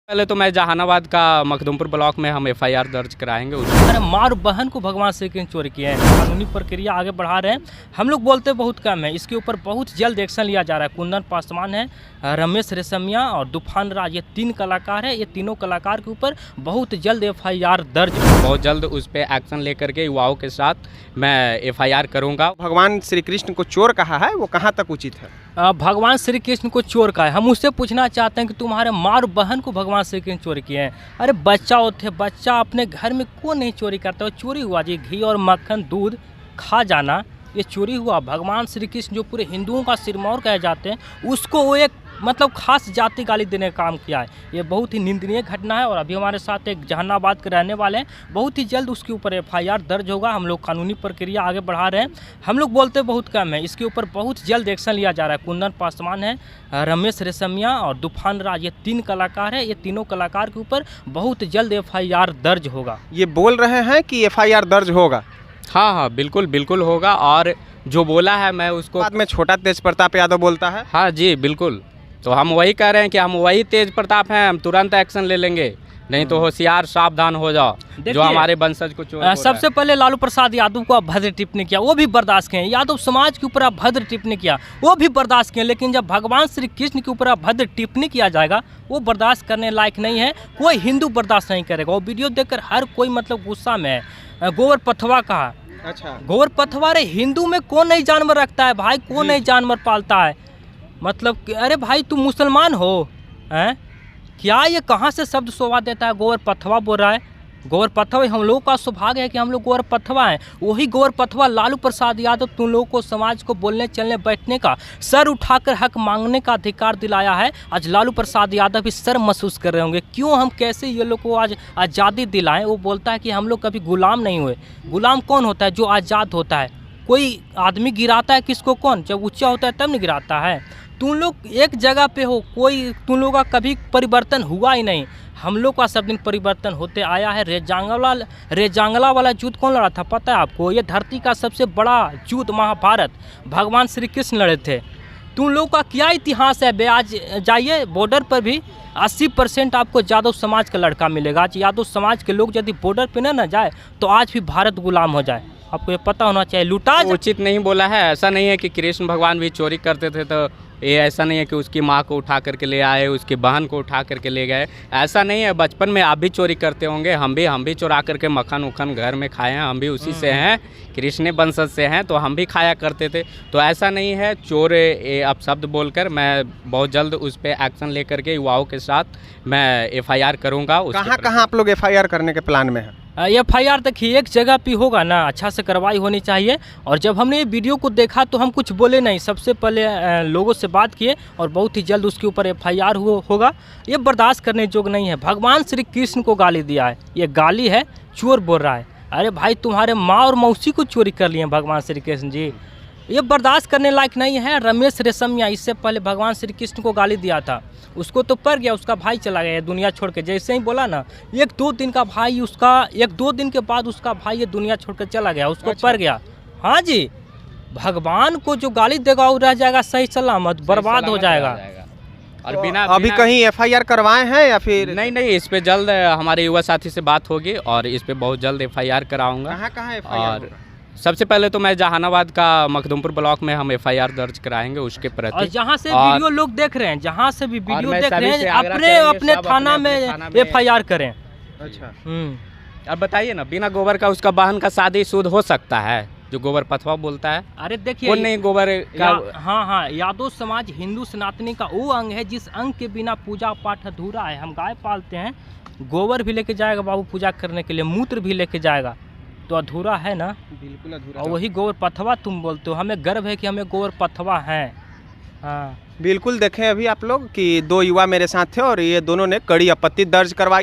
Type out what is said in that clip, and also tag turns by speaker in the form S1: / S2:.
S1: पहले तो मैं जहानाबाद का मखदुमपुर ब्लॉक में हम एफआईआर दर्ज कराएंगे।
S2: अरे माँ और बहन को भगवान श्री कृष्ण चोरी किए हैं, कानूनी प्रक्रिया आगे बढ़ा रहे हैं। हम लोग बोलते बहुत कम है, इसके ऊपर बहुत जल्द एक्शन लिया जा रहा है। कुंदन पासवान है, रमेश रेशमिया और तूफान राज, ये 3 कलाकार है। ये तीनों कलाकार के ऊपर बहुत जल्द एफआईआर दर्ज
S1: बहुत जल्द उस पर एक्शन लेकर के युवाओं के साथ मैं एफआईआर करूंगा।
S3: भगवान श्री कृष्ण को चोर कहा है, वो कहाँ तक उचित है?
S2: भगवान श्री कृष्ण को चोर का है। हम उससे पूछना चाहते हैं कि तुम्हारे माँ और बहन को भगवान श्री कृष्ण चोरी किए हैं। अरे बच्चा होते, बच्चा अपने घर में कौन नहीं चोरी करता? वो चोरी हुआ जी, घी और मक्खन दूध खा जाना, ये चोरी हुआ। भगवान श्री कृष्ण जो पूरे हिंदुओं का सिरमौर कहे जाते हैं, उसको वो एक मतलब खास जाति गाली देने का काम किया है। ये बहुत ही निंदनीय घटना है। और अभी हमारे साथ एक जहानाबाद के रहने वाले हैं, बहुत ही जल्द उसके ऊपर एफआईआर दर्ज होगा। हम लोग कानूनी प्रक्रिया आगे बढ़ा रहे हैं। हम लोग बोलते बहुत कम है, इसके ऊपर बहुत जल्द एक्शन लिया जा रहा है। कुंदन पासवान है, रमेश रेशमिया और तूफान राज, ये 3 कलाकार है। ये तीनों कलाकार के ऊपर बहुत जल्द एफआईआर दर्ज होगा।
S3: ये बोल रहे हैं कि एफआईआर दर्ज होगा।
S1: हाँ, बिल्कुल बिल्कुल होगा। और जो बोला है मैं उसको
S3: बाद में छोटा तेज प्रताप यादव बोलता है।
S1: हाँ जी बिल्कुल, तो हम वही कह रहे हैं कि हम वही तेज प्रताप हैं, हम तुरंत एक्शन ले लेंगे। नहीं तो होशियार सावधान हो जाओ जो हमारे वंशज को चोर।
S2: सबसे पहले लालू प्रसाद यादव को अभद्र टिप्पणी किया, वो भी बर्दाश्त किए। यादव समाज के ऊपर अभद्र टिप्पणी किया, वो भी बर्दाश्त किए। लेकिन जब भगवान श्री कृष्ण के ऊपर अभद्र टिप्पणी किया जाएगा, वो बर्दाश्त करने लायक नहीं है। कोई हिंदू बर्दाश्त नहीं करेगा। वो वीडियो देखकर हर कोई मतलब गुस्सा में है। गोबर पथवा कहा,
S3: अच्छा
S2: गोबर पथवा, रे हिंदू में कौन नहीं जानवर रखता है भाई? कौन नहीं जानवर पालता है? मतलब अरे भाई तुम मुसलमान हो हैं? क्या ये कहाँ से शब्द शोभा देता है? गोबर पथवा बोल रहा है। गोबर पथवा, हम लोगों का सौभाग्य है कि हम लोग गोबर पथवा हैं। वही गोबर पथवा लालू प्रसाद यादव तुम लोगों को समाज को बोलने चलने बैठने का, सर उठाकर हक मांगने का अधिकार दिलाया है। आज लालू प्रसाद यादव भी शर्म महसूस कर रहे होंगे, क्यों हम कैसे ये लोग को आज आज़ादी दिलाएं। वो बोलता है कि हम लोग कभी गुलाम नहीं हुए। गुलाम कौन होता है? जो आज़ाद होता है। कोई आदमी गिराता है किसको? कौन? जब ऊँचा होता है तब नहीं गिराता है। तुम लोग एक जगह पे हो, कोई तुम लोग का कभी परिवर्तन हुआ ही नहीं। हम लोग का सब दिन परिवर्तन होते आया है। रेजांगला वाला युद्ध कौन लड़ा था पता है आपको? ये धरती का सबसे बड़ा युद्ध महाभारत भगवान श्री कृष्ण लड़े थे। तुम लोग का क्या इतिहास है बे? आज जाइए बॉर्डर पर भी 80% आपको यादव समाज का लड़का मिलेगा। आज यादव समाज के लोग यदि बॉर्डर पे ना जाए तो आज भी भारत गुलाम हो जाए। आपको ये पता होना चाहिए। लुटा
S1: उचित नहीं बोला है। ऐसा नहीं है कि कृष्ण भगवान भी चोरी करते थे, तो ये ऐसा नहीं है कि उसकी माँ को उठा करके ले आए, उसकी बहन को उठा करके ले गए। ऐसा नहीं है। बचपन में आप भी चोरी करते होंगे, हम भी चुरा करके मक्खन उखन घर में खाए हैं। हम भी उसी से हैं, कृष्ण वंशज से हैं, तो हम भी खाया करते थे। तो ऐसा नहीं है चोर अब शब्द बोलकर। मैं बहुत जल्द उस पर एक्शन लेकर के युवाओं के साथ मैं एफआईआर करूँगा।
S3: कहाँ आप लोग एफआईआर करने के प्लान में हैं?
S2: एफआईआर देखिए एक जगह पे होगा ना, अच्छा से कार्रवाई होनी चाहिए। और जब हमने ये वीडियो को देखा तो हम कुछ बोले नहीं, सबसे पहले लोगों से बात किए और बहुत ही जल्द उसके ऊपर एफआईआर होगा। ये बर्दाश्त करने योग्य नहीं है। भगवान श्री कृष्ण को गाली दिया है, ये गाली है, चोर बोल रहा है। अरे भाई तुम्हारे माँ और मौसी को चोरी कर लिए भगवान श्री कृष्ण जी, ये बर्दाश्त करने लायक नहीं है। रमेश रेशमिया इससे पहले भगवान श्री कृष्ण को गाली दिया था, उसको तो पड़ गया, उसका भाई चला गया दुनिया छोड़ के। जैसे ही बोला ना, 1-2 दिन का भाई उसका, 1-2 दिन के बाद उसका भाई ये दुनिया छोड़ कर चला गया, उसको पड़ गया। हाँ जी, भगवान को जो गाली देगा वो रह जाएगा सही सलामत, बर्बाद हो जाएगा।
S1: और बिना
S3: अभी कहीं एफआईआर करवाए हैं या फिर?
S1: नहीं, इस पे जल्द हमारे युवा साथी से बात होगी और इस पे बहुत जल्द एफआईआर कराऊंगा।
S3: कहाँ एफआईआर?
S1: और सबसे पहले तो मैं जहानाबाद का मखदुमपुर ब्लॉक में हम एफआईआर दर्ज कराएंगे उसके प्रति।
S2: और जहाँ से वीडियो लोग देख रहे हैं, जहाँ से भी वीडियो देख रहे हैं, अपने थाना में एफआईआर करें। अच्छा।
S1: अब बताइए ना, बिना गोबर का उसका बहन का शादी शुद्ध हो सकता है? जो गोबर पथवा बोलता है।
S2: अरे देखिए,
S1: कौन नहीं गोबर का?
S2: हाँ, यादव समाज हिंदू सनातनी का वो अंग है जिस अंग के बिना पूजा पाठ अधूरा है। हम गाय पालते हैं, गोबर भी लेके जाएगा बाबू पूजा करने के लिए, मूत्र भी लेके जाएगा, तो अधूरा है ना?
S3: बिल्कुल अधूरा।
S2: और वही गोबर पथवा तुम बोलते हो। हमें गर्व है कि हमें गोबर पथवा हैं। हाँ
S3: बिल्कुल। देखें अभी आप लोग कि 2 युवा मेरे साथ थे और ये दोनों ने कड़ी आपत्ति दर्ज करवाई।